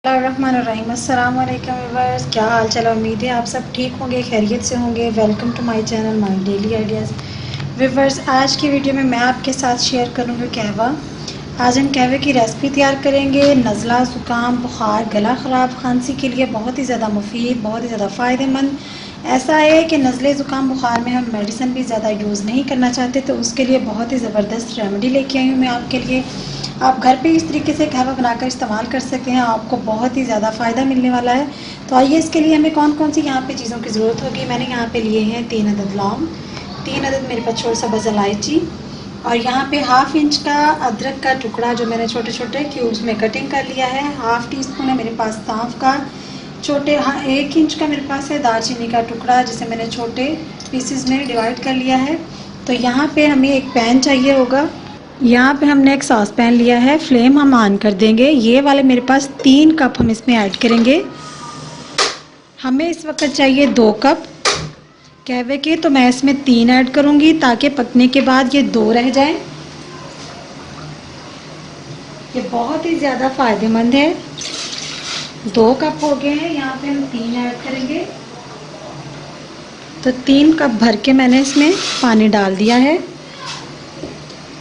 बिस्मिल्लाहिर्रहमानिर्रहीम। अस्सलाम वालेकुम व्यूअर्स, क्या हाल चाल। उम्मीद है आप सब ठीक होंगे, खैरियत से होंगे। Welcome to my channel my daily ideas. Viewers, आज की वीडियो में मैं आपके साथ शेयर करूंगी कहवा। आज हम कहवे की रेसिपी तैयार करेंगे। नज़ला, ज़ुकाम, बुखार, गला ख़राब, खांसी के लिए बहुत ही ज़्यादा मुफीद, बहुत ही ज़्यादा फ़ायदेमंद। ऐसा है कि नज़ले, ज़ुकाम, बुखार में हम मेडिसिन भी ज़्यादा यूज़ नहीं करना चाहते, तो उसके लिए बहुत ही ज़बरदस्त रेमेडी लेके आई हूँ मैं आपके लिए। आप घर पे इस तरीके से कहवा बनाकर इस्तेमाल कर सकते हैं, आपको बहुत ही ज़्यादा फ़ायदा मिलने वाला है। तो आइए, इसके लिए हमें कौन कौन सी यहाँ पे चीज़ों की ज़रूरत होगी। मैंने यहाँ पे लिए हैं 3 अदद लौंग, 3 अदद मेरे पास छोटा सा बस इलायची, और यहाँ पे हाफ़ इंच का अदरक का टुकड़ा जो मैंने छोटे छोटे क्यूब्स में कटिंग कर लिया है। हाफ़ टी स्पून है मेरे पास सौंफ का, छोटे 1 इंच का मेरे पास है दालचीनी का टुकड़ा, जिसे मैंने छोटे पीसेस में डिवाइड कर लिया है। तो यहाँ पे हमें एक पैन चाहिए होगा। यहाँ पे हमने एक सॉस पैन लिया है, फ्लेम हम ऑन कर देंगे। ये वाले मेरे पास 3 कप हम इसमें ऐड करेंगे। हमें इस वक्त चाहिए 2 कप कहवे के, तो मैं इसमें 3 ऐड करूँगी ताकि पकने के बाद ये 2 रह जाए। ये बहुत ही ज़्यादा फ़ायदेमंद है। 2 कप हो गए हैं, यहाँ पे हम 3 ऐड करेंगे। तो 3 कप भर के मैंने इसमें पानी डाल दिया है।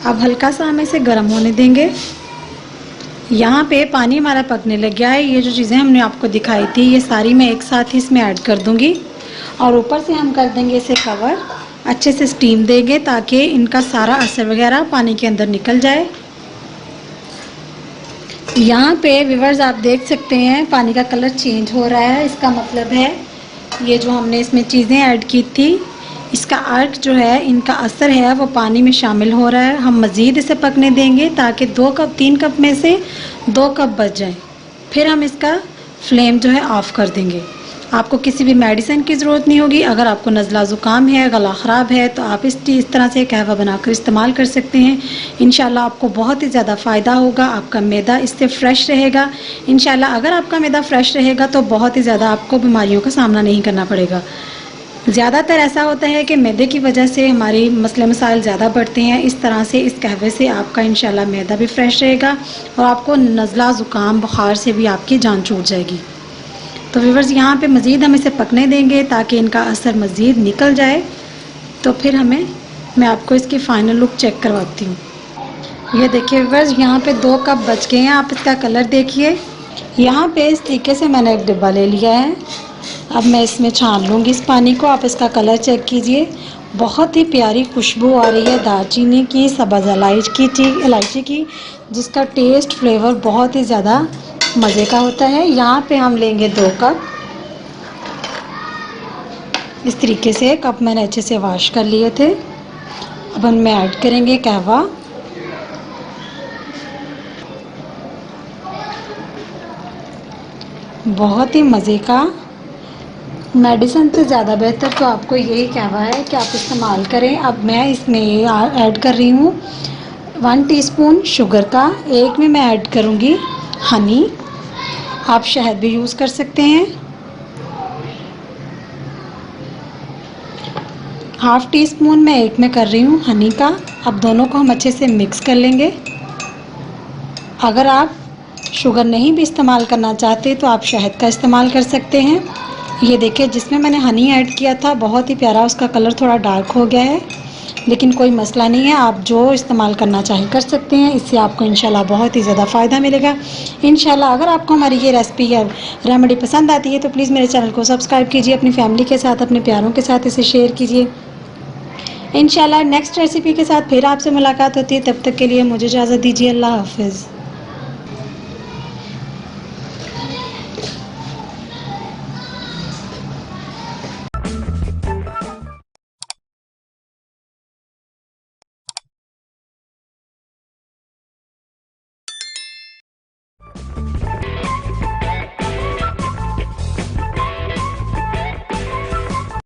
अब हल्का सा हम इसे गर्म होने देंगे। यहाँ पे पानी हमारा पकने लग गया है। ये जो चीज़ें हमने आपको दिखाई थी, ये सारी मैं एक साथ ही इसमें ऐड कर दूँगी, और ऊपर से हम कर देंगे इसे कवर। अच्छे से स्टीम देंगे ताकि इनका सारा असर वगैरह पानी के अंदर निकल जाए। यहाँ पे व्यूअर्स आप देख सकते हैं पानी का कलर चेंज हो रहा है। इसका मतलब है ये जो हमने इसमें चीज़ें ऐड की थी, इसका अर्क जो है, इनका असर है वो पानी में शामिल हो रहा है। हम मज़ीद इसे पकने देंगे ताकि 3 कप में से 2 कप बच जाए। फिर हम इसका फ्लेम जो है ऑफ़ कर देंगे। आपको किसी भी मेडिसिन की ज़रूरत नहीं होगी। अगर आपको नज़ला ज़ुकाम है, गला ख़राब है, तो आप इस तरह से कहवा बनाकर इस्तेमाल कर सकते हैं। इंशाल्लाह आपको बहुत ही ज़्यादा फ़ायदा होगा। आपका मैदा इससे फ़्रेश रहेगा। इंशाल्लाह अगर आपका मैदा फ़्रेश रहेगा तो बहुत ही ज़्यादा आपको बीमारियों का सामना नहीं करना पड़ेगा। ज़्यादातर ऐसा होता है कि मैदे की वजह से हमारी मसले मसाइल ज़्यादा बढ़ते हैं। इस तरह से इस कहवे से आपका इंशाल्लाह मैदा भी फ़्रेश रहेगा और आपको नज़ला, ज़ुकाम, बुखार से भी आपकी जान छूट जाएगी। तो व्यूअर्स, यहाँ पे मज़ीद हम इसे पकने देंगे ताकि इनका असर मज़ीद निकल जाए। तो फिर मैं आपको इसकी फ़ाइनल लुक चेक करवाती हूँ। ये देखिए व्यूअर्स, यहाँ पे 2 कप बच गए हैं। आप इसका कलर देखिए। यहाँ पे इस तरीके से मैंने एक डिब्बा ले लिया है। अब मैं इसमें छान लूँगी इस पानी को। आप इसका कलर चेक कीजिए, बहुत ही प्यारी खुशबू आ रही है दालचीनी की, सब्ज़ इलायची की, जिसका टेस्ट फ्लेवर बहुत ही ज़्यादा मज़े का होता है। यहाँ पे हम लेंगे 2 कप। इस तरीके से कप मैंने अच्छे से वॉश कर लिए थे। अब हम ऐड करेंगे कहवा। बहुत ही मज़े का, मेडिसिन से ज़्यादा बेहतर तो आपको यही कहवा है कि आप इस्तेमाल करें। अब मैं इसमें ये ऐड कर रही हूँ 1 टीस्पून शुगर का। एक में मैं ऐड करूँगी हनी। आप शहद भी यूज़ कर सकते हैं। हाफ़ टी स्पून मैं एक में कर रही हूँ हनी का। अब दोनों को हम अच्छे से मिक्स कर लेंगे। अगर आप शुगर नहीं भी इस्तेमाल करना चाहते तो आप शहद का इस्तेमाल कर सकते हैं। ये देखिए, जिसमें मैंने हनी ऐड किया था बहुत ही प्यारा उसका कलर थोड़ा डार्क हो गया है, लेकिन कोई मसला नहीं है। आप जो इस्तेमाल करना चाहें कर सकते हैं। इससे आपको इंशाल्लाह बहुत ही ज़्यादा फ़ायदा मिलेगा। इंशाल्लाह अगर आपको हमारी ये रेसिपी या रेमेडी पसंद आती है तो प्लीज़ मेरे चैनल को सब्सक्राइब कीजिए, अपनी फैमिली के साथ, अपने प्यारों के साथ इसे शेयर कीजिए। इंशाल्लाह नेक्स्ट रेसिपी के साथ फिर आपसे मुलाकात होती है। तब तक के लिए मुझे इजाज़त दीजिए। अल्लाह हाफ़िज़।